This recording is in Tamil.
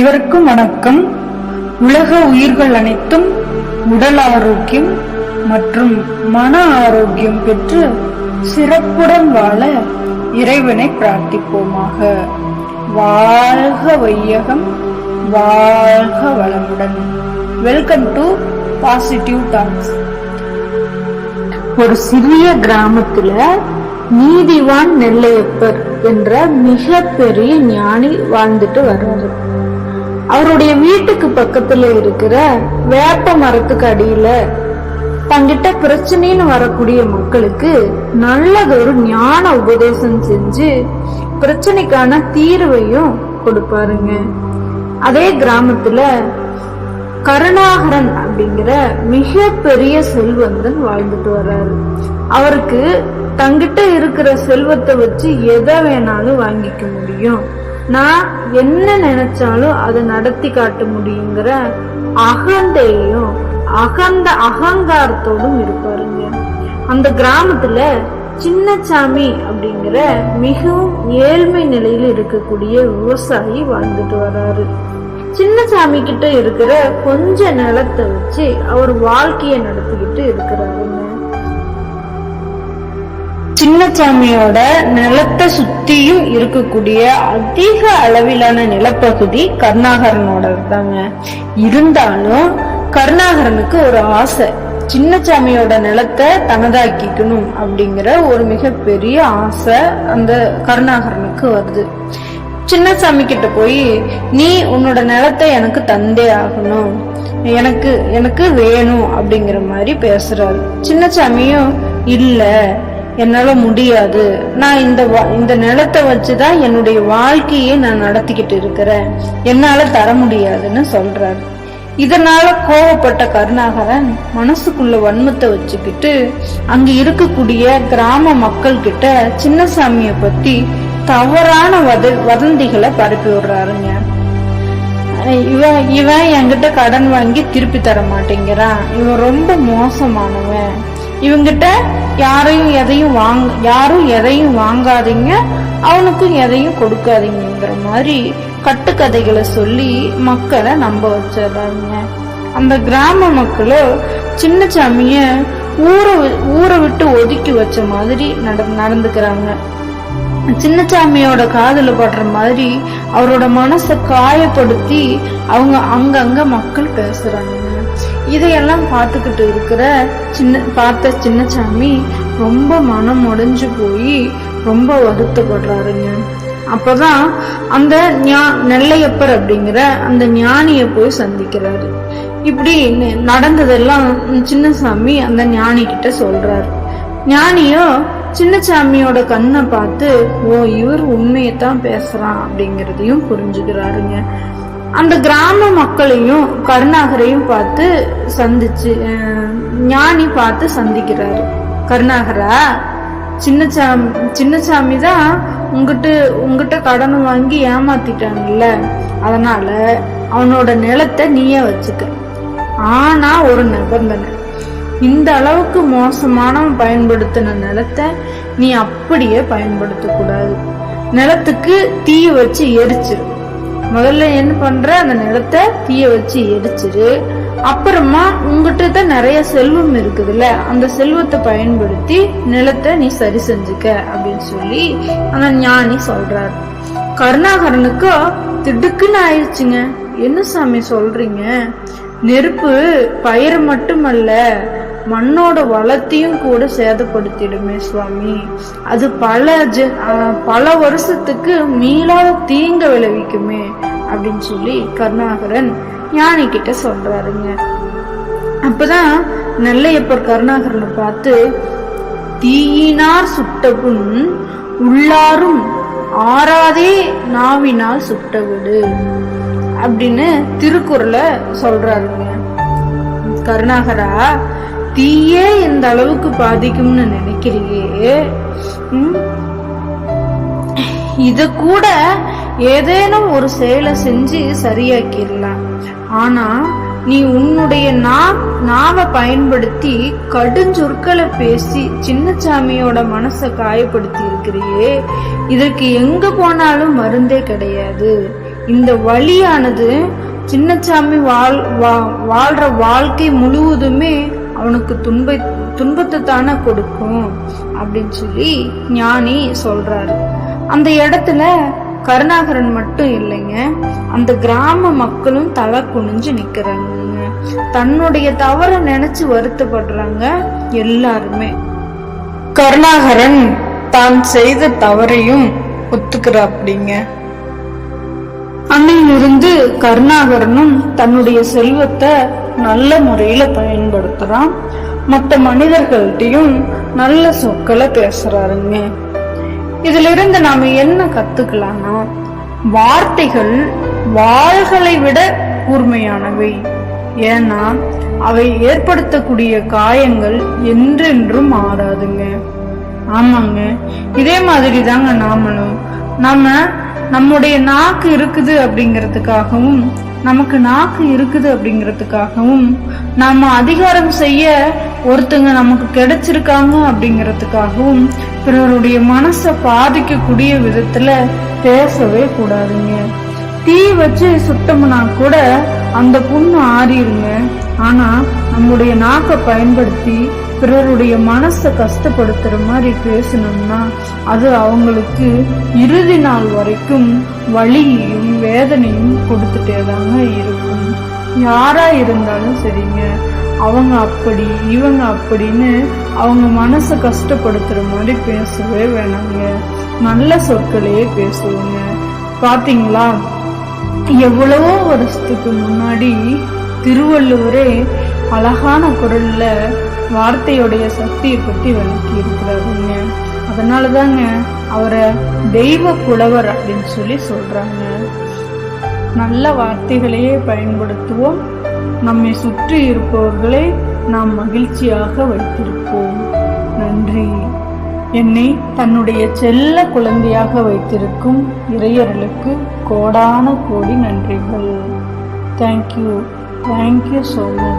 அனைவருக்கும் வணக்கம். உலக உயிர்கள் அனைத்தும் உடல் ஆரோக்கியம் மற்றும் மன ஆரோக்கியம் பெற்று சிறப்புடன் வாழ இறைவனை பிரார்த்திப்போமாக. வாழ்க வையகம், வாழ்க வளமுடன். Welcome to positive talks. ஒரு சிறிய கிராமத்துல நீதிவான் நெல்லையப்பர் என்ற மிகப்பெரிய ஞானி வாழ்ந்துட்டு வர்றாரு. அவருடைய வீட்டுக்கு பக்கத்துல இருக்கிற வேப்ப மரத்துக்கு அடியில தங்கிட்ட பிரச்சனைன்னு வரக்கூடிய மக்களுக்கு நல்லதொரு ஞான உபதேசம் செஞ்சு பிரச்சனைக்கான தீர்வையும் கொடுப்பாருங்க. அதே கிராமத்துல கருணாகரன் அப்படிங்கிற மிகப்பெரிய செல்வந்தன் வாழ்ந்துட்டு வர்றாரு. அவருக்கு தங்கிட்ட இருக்கிற செல்வத்தை வச்சு எதை வேணாலும் வாங்கிக்க முடியும், நான் என்ன நினைச்சாலும் அதை நடத்தி காட்ட முடியுங்கிற அகந்தையும் அகங்காரத்தோடும் இருப்பாருங்க. அந்த கிராமத்துல சின்னசாமி அப்படிங்கிற மிகவும் ஏழ்மை நிலையில இருக்கக்கூடிய விவசாயி வாழ்ந்துட்டு வர்றாரு. சின்னசாமி கிட்ட இருக்கிற கொஞ்ச நிலத்தை வச்சு அவர் வாழ்க்கைய நடத்திக்கிட்டு இருக்கிறாருங்க. சின்னசாமியோட நிலத்தை சுத்தியும் இருக்கக்கூடிய அதிக அளவிலான நிலப்பகுதி கருணாகரனோட தாங்க. இருந்தாலும் கருணாகரனுக்கு ஒரு ஆசை, சின்னசாமியோட நிலத்தை தனதாக்கிக்கணும் அப்படிங்கிற ஒரு மிகப்பெரிய ஆசை அந்த கருணாகரனுக்கு வருது. சின்னசாமி கிட்ட போய், நீ உன்னோட நிலத்தை எனக்கு தந்தே ஆகணும், எனக்கு எனக்கு வேணும் அப்படிங்கிற மாதிரி பேசுறாரு. சின்னசாமியும், இல்ல என்னால முடியாது, நான் இந்த நிலத்தை வச்சுதான் என்னுடைய வாழ்க்கையை நான் நடத்திக்கிட்டு இருக்கிறேன், என்னால தர முடியாதுன்னு சொல்றாரு. இதனால கோவப்பட்ட கருணாகரன் மனசுக்குள்ள வன்மத்தை வச்சுக்கிட்டு அங்க இருக்கக்கூடிய கிராம மக்கள் கிட்ட சின்னசாமிய பத்தி தவறான வதந்திகளை பரப்பி விடுறாருங்க. இவன் என்கிட்ட கடன் வாங்கி திருப்பி தர மாட்டேங்கிறான், இவன் ரொம்ப மோசமானவன், இவங்கிட்ட யாரும் எதையும் வாங்காதீங்க, அவனுக்கும் எதையும் கொடுக்காதீங்கிற மாதிரி கட்டுக்கதைகளை சொல்லி மக்களை நம்ப வச்சிடறாங்க. அந்த கிராம மக்களும் சின்னசாமிய ஊரை விட்டு ஒதுக்கி வச்ச மாதிரி நடந்துக்கிறாங்க. சின்னசாமியோட காதுல படுற மாதிரி அவரோட மனசை காயப்படுத்தி அவங்க அங்கங்க மக்கள் பேசுறாங்க. இதையெல்லாம் பார்த்துக்கிட்டு இருக்கிற பார்த்த சின்னசாமி ரொம்ப மனம் உடைஞ்சு போய் ரொம்ப வருத்தப்படுறாருங்க. அப்பதான் அந்த நெல்லையப்பர் அப்படிங்கிற அந்த ஞானிய போய் சந்திக்கிறாரு. இப்படி நடந்ததெல்லாம் சின்னசாமி அந்த ஞானி கிட்ட சொல்றாரு. ஞானியோ சின்னசாமியோட கண்ணை பார்த்து, ஓ இவர் உண்மையத்தான் பேசுறான் அப்படிங்கறதையும் புரிஞ்சுக்கிறாருங்க. அந்த கிராம மக்களையும் கருணாகரையும் பார்த்து ஞானி பார்த்து சந்திக்கிறாரு. கருணாகரா, சின்னசாமி தான் உங்ககிட்ட கடன் வாங்கி ஏமாத்திட்டாங்கல்ல, அதனால அவனோட நிலத்தை நீயே வச்சுக்க. ஆனா ஒரு நிபந்தனை, இந்த அளவுக்கு மோசமானவன் பயன்படுத்தின நிலத்தை நீ அப்படியே பயன்படுத்த கூடாது, நிலத்துக்கு தீய வச்சு எரிச்சிரு. முதல்ல என்ன பண்ற, அந்த நிலத்தை தீய வச்சு எரிச்சிரு. அப்புறமா உங்ககிட்ட தான் நிறைய செல்வம் இருக்குதுல்ல, அந்த செல்வத்தை பயன்படுத்தி நிலத்தை நீ சரி செஞ்சுக்க அப்படின்னு சொல்லி அந்த ஞானி சொல்றாரு. கருணாகரனுக்கு திடுக்குன்னு ஆயிடுச்சுங்க. என்ன சாமி சொல்றீங்க? நெருப்பு பயிர் மட்டுமல்ல, மண்ணோட வளத்தையும் கூட சேதப்படுத்திடுமே சுவாமி, அது பல வருஷத்துக்கு மீளாத தீங்க விளைவிக்குமே அப்படின்னு சொல்லி கருணாகரன் ஞானி கிட்ட சொல்றாருங்க. அப்பதான் நெல்லையப்பர் கருணாகரனை பார்த்து, தீயினார் சுட்டபுண் உள்ளாரும் ஆறாதே நாவினால் சுட்டவிடு அப்படின்னு திருக்குறளை சொல்றாருங்க. கருணாகரா, தீயே இந்த அளவுக்கு பாதிக்கும்னு நினைக்கிறியே, இத கூட ஏதேனும் ஒரு செயலை செஞ்சு சரியாக்கிடலாம். ஆனா நீ உன்னுடைய நாவை பயன்படுத்தி கடுஞ்சொற்களை பேசி சின்னசாமியோட மனசை காயப்படுத்தி இருக்கிறியே, இதற்கு எங்க போனாலும் மருந்தே கிடையாது. இந்த வலியானது சின்னசாமி வாழ்ற வாழ்க்கை முழுவதுமே அவனுக்கு துன்பத்தை தானே கொடுக்கும் அப்படின்னு சொல்லி ஞானி சொல்றாரு. அந்த இடத்துல கருணாகரன் மட்டும் இல்லைங்க, அந்த கிராம மக்களும் தலை குனிஞ்சு நிக்கிறாங்க. தன்னுடைய தவற நினைச்சு வருத்தப்படுறாங்க எல்லாருமே. கருணாகரன் தான் செய்த தவறையும் ஒத்துக்கிறாப்டிங்க. அன்னையிலிருந்து கருணாகரனும் தன்னுடைய செல்வத்தை நல்ல முறையில பயன்படுத்துறான். மற்ற மனிதர்கள்ட்டையும் நல்ல சொற்களை பேசுறாருங்க. இதுல இருந்து நாம என்ன கத்துக்கலாம்னா, வார்த்தைகள் வாள்களை விட கூர்மையானவை. ஏன்னா அவை ஏற்படுத்தக்கூடிய காயங்கள் என்றென்றும் மாறாதுங்க. ஆமாங்க, இதே மாதிரி தாங்க நாமளும் நம்முடைய நாக்கு இருக்குது அப்படிங்கிறதுக்காகவும் நாம அதிகாரம் செய்ய ஒருத்தங்க நமக்கு கிடைச்சிருக்காங்க அப்படிங்கிறதுக்காகவும் பிறருடைய மனசை பாதிக்கக்கூடிய விதத்துல பேசவே கூடாதுங்க. தீ வச்சு சுட்டோம்னா கூட அந்த புண்ணு ஆறிடுங்க. ஆனா நம்முடைய நாக்கை பயன்படுத்தி பிறருடைய மனசை கஷ்டப்படுத்துற மாதிரி பேசணும்னா அது அவங்களுக்கு இறுதி நாள் வரைக்கும் வலியையும் வேதனையும் கொடுத்துட்டேதாங்க இருக்கும். யாரா இருந்தாலும் சரிங்க, அவங்க அப்படி இவங்க அப்படின்னு அவங்க மனசை கஷ்டப்படுத்துற மாதிரி பேசவே வேணாங்க. நல்ல சொற்களையே பேசுவோங்க. பாத்தீங்களா, எவ்வளவோ வருஷத்துக்கு முன்னாடி திருவள்ளுவரே அழகான குரல்ல வார்த்தையுடைய சக்தியை பத்தி விளக்கி இருக்கிறாருங்க. அதனாலதாங்க அவரை தெய்வ புலவர் அப்படின்னு சொல்லி சொல்றாங்க. நல்ல வார்த்தைகளையே பயன்படுத்துவோம். நம்மை சுற்றி இருப்பவர்களை நாம் மகிழ்ச்சியாக வைத்திருப்போம். நன்றி. என்னை தன்னுடைய செல்ல குழந்தையாக வைத்திருக்கும் இறையர்களுக்கு கோடான கோடி நன்றிகள். Thank you so much.